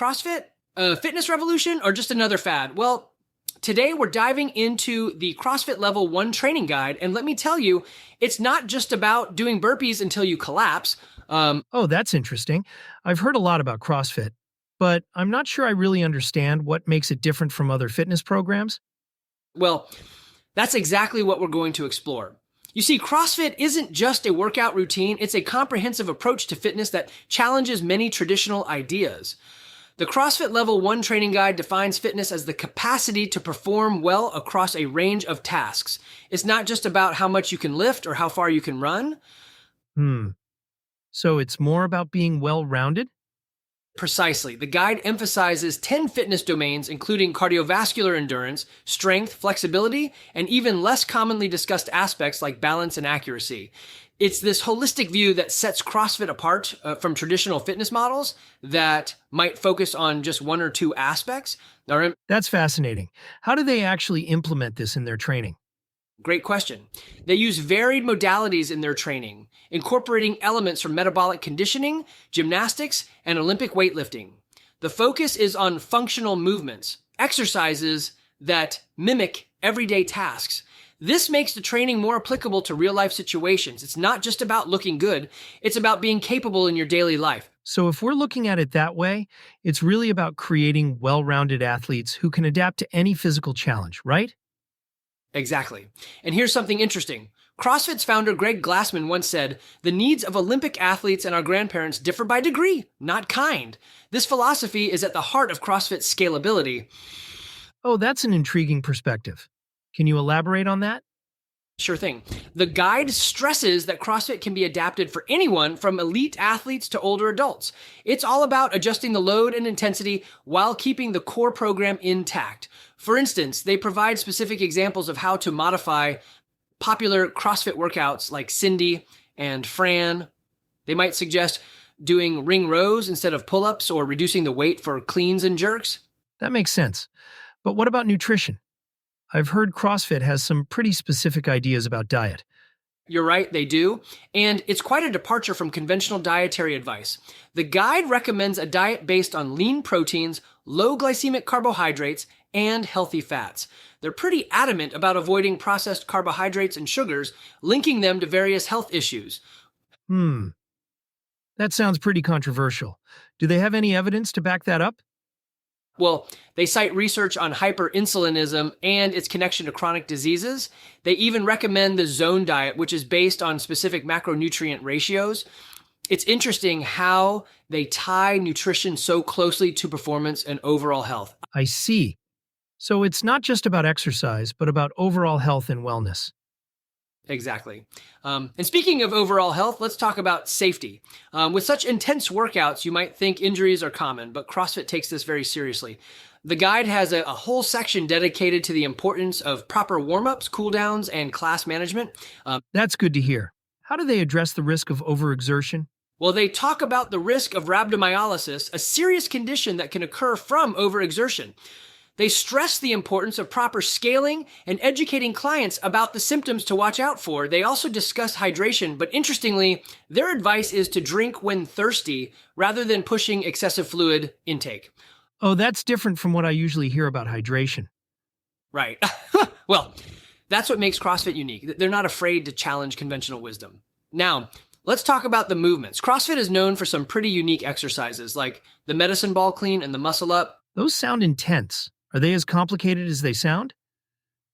CrossFit, a fitness revolution, or just another fad? Well, today we're diving into the CrossFit Level 1 training guide, and let me tell you, it's not just about doing burpees until you collapse. Oh, that's interesting. I've heard a lot about CrossFit, but I'm not sure I really understand what makes it different from other fitness programs. Well, that's exactly what we're going to explore. You see, CrossFit isn't just a workout routine, it's a comprehensive approach to fitness that challenges many traditional ideas. The CrossFit Level 1 training guide defines fitness as the capacity to perform well across a range of tasks. It's not just about how much you can lift or how far you can run. So it's more about being well-rounded? Precisely. The guide emphasizes 10 fitness domains, including cardiovascular endurance, strength, flexibility, and even less commonly discussed aspects like balance and accuracy. It's this holistic view that sets CrossFit apart from traditional fitness models that might focus on just one or two aspects. That's fascinating. How do they actually implement this in their training? Great question. They use varied modalities in their training, incorporating elements from metabolic conditioning, gymnastics, and Olympic weightlifting. The focus is on functional movements, exercises that mimic everyday tasks. This makes the training more applicable to real-life situations. It's not just about looking good, it's about being capable in your daily life. So if we're looking at it that way, it's really about creating well-rounded athletes who can adapt to any physical challenge, right? Exactly. And here's something interesting. CrossFit's founder Greg Glassman once said, "The needs of Olympic athletes and our grandparents differ by degree, not kind." This philosophy is at the heart of CrossFit's scalability. Oh, that's an intriguing perspective. Can you elaborate on that? Sure thing. The guide stresses that CrossFit can be adapted for anyone from elite athletes to older adults. It's all about adjusting the load and intensity while keeping the core program intact. For instance, they provide specific examples of how to modify popular CrossFit workouts like Cindy and Fran. They might suggest doing ring rows instead of pull-ups or reducing the weight for cleans and jerks. That makes sense. But what about nutrition? I've heard CrossFit has some pretty specific ideas about diet. You're right, they do. And it's quite a departure from conventional dietary advice. The guide recommends a diet based on lean proteins, low glycemic carbohydrates, and healthy fats. They're pretty adamant about avoiding processed carbohydrates and sugars, linking them to various health issues. That sounds pretty controversial. Do they have any evidence to back that up? Well, they cite research on hyperinsulinism and its connection to chronic diseases. They even recommend the zone diet, which is based on specific macronutrient ratios. It's interesting how they tie nutrition so closely to performance and overall health. I see. So it's not just about exercise, but about overall health and wellness. Exactly. And speaking of overall health, let's talk about safety. With such intense workouts, you might think injuries are common, but CrossFit takes this very seriously. The guide has a whole section dedicated to the importance of proper warm-ups, cool-downs, and class management. That's good to hear. How do they address the risk of overexertion? Well, they talk about the risk of rhabdomyolysis, a serious condition that can occur from overexertion. They stress the importance of proper scaling and educating clients about the symptoms to watch out for. They also discuss hydration, but interestingly, their advice is to drink when thirsty rather than pushing excessive fluid intake. Oh, that's different from what I usually hear about hydration. Right. Well, that's what makes CrossFit unique. They're not afraid to challenge conventional wisdom. Now, let's talk about the movements. CrossFit is known for some pretty unique exercises like the medicine ball clean and the muscle up. Those sound intense. Are they as complicated as they sound?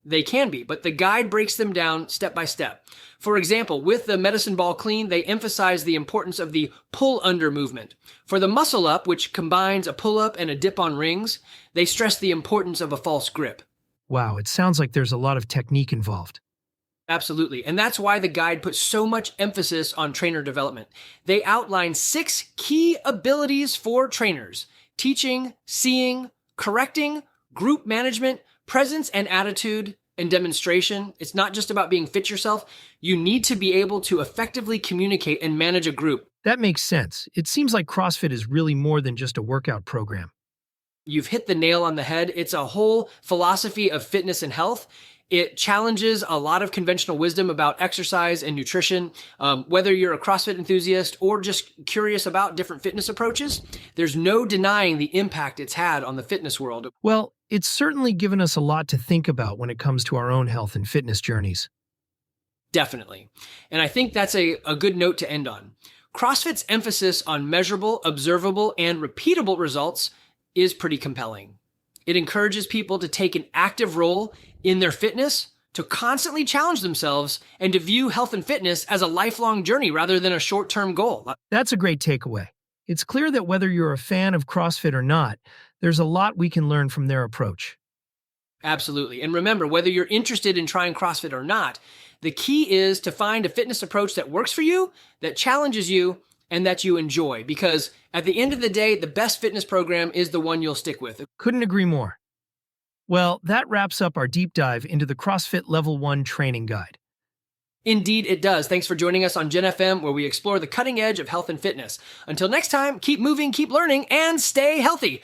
They can be, but the guide breaks them down step by step. For example, with the medicine ball clean, they emphasize the importance of the pull-under movement. For the muscle up, which combines a pull-up and a dip on rings, they stress the importance of a false grip. Wow, it sounds like there's a lot of technique involved. Absolutely, and that's why the guide puts so much emphasis on trainer development. They outline 6 key abilities for trainers: teaching, seeing, correcting, group management, presence and attitude, and demonstration. It's not just about being fit yourself. You need to be able to effectively communicate and manage a group. That makes sense. It seems like CrossFit is really more than just a workout program. You've hit the nail on the head. It's a whole philosophy of fitness and health. It challenges a lot of conventional wisdom about exercise and nutrition. Whether you're a CrossFit enthusiast or just curious about different fitness approaches, there's no denying the impact it's had on the fitness world. Well, it's certainly given us a lot to think about when it comes to our own health and fitness journeys. Definitely. And I think that's a good note to end on. CrossFit's emphasis on measurable, observable, and repeatable results is pretty compelling. It encourages people to take an active role in their fitness, to constantly challenge themselves, and to view health and fitness as a lifelong journey rather than a short-term goal. That's a great takeaway. It's clear that whether you're a fan of CrossFit or not, there's a lot we can learn from their approach. Absolutely. And remember, whether you're interested in trying CrossFit or not, the key is to find a fitness approach that works for you, that challenges you, and that you enjoy. Because at the end of the day, the best fitness program is the one you'll stick with. Couldn't agree more. Well, that wraps up our deep dive into the CrossFit Level 1 training guide. Indeed, it does. Thanks for joining us on Gen FM, where we explore the cutting edge of health and fitness. Until next time, keep moving, keep learning, and stay healthy.